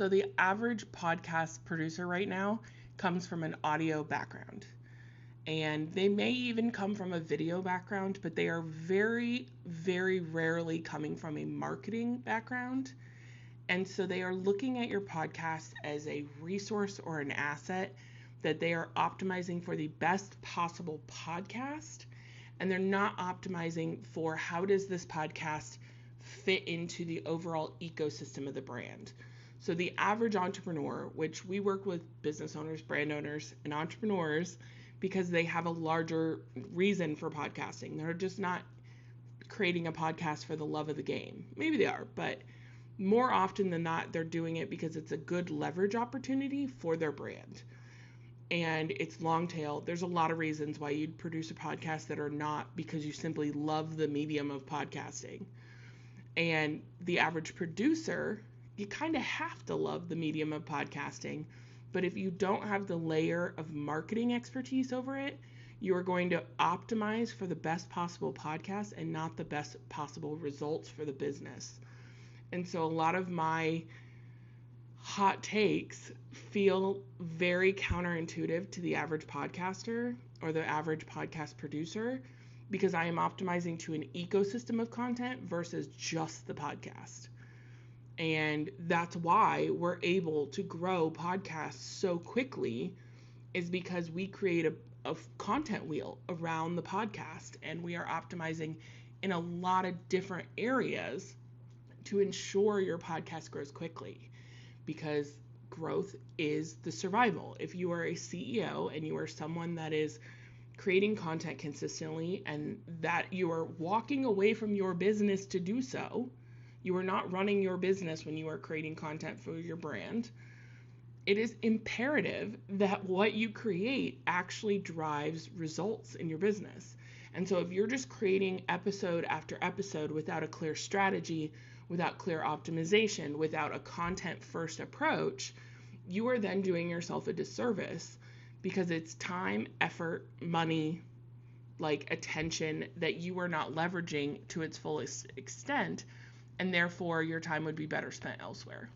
So the average podcast producer right now comes from an audio background. And they may even come from a video background, but they are very, very rarely coming from a marketing background. And so they are looking at your podcast as a resource or an asset that they are optimizing for the best possible podcast. And they're not optimizing for how does this podcast fit into the overall ecosystem of the brand. So the average entrepreneur, which we work with business owners, brand owners, and entrepreneurs because they have a larger reason for podcasting. They're just not creating a podcast for the love of the game. Maybe they are, but more often than not, they're doing it because it's a good leverage opportunity for their brand. And it's long tail. There's a lot of reasons why you'd produce a podcast that are not because you simply love the medium of podcasting. And the average producer, you kind of have to love the medium of podcasting. But if you don't have the layer of marketing expertise over it, you are going to optimize for the best possible podcast and not the best possible results for the business. And so a lot of my hot takes feel very counterintuitive to the average podcaster or the average podcast producer because I am optimizing to an ecosystem of content versus just the podcast. And that's why we're able to grow podcasts so quickly is because we create a content wheel around the podcast and we are optimizing in a lot of different areas to ensure your podcast grows quickly because growth is the survival. If you are a CEO and you are someone that is creating content consistently and that you are walking away from your business to do so, you are not running your business when you are creating content for your brand, it is imperative that what you create actually drives results in your business. And so if you're just creating episode after episode without a clear strategy, without clear optimization, without a content first approach, you are then doing yourself a disservice because it's time, effort, money, attention that you are not leveraging to its fullest extent, and therefore your time would be better spent elsewhere.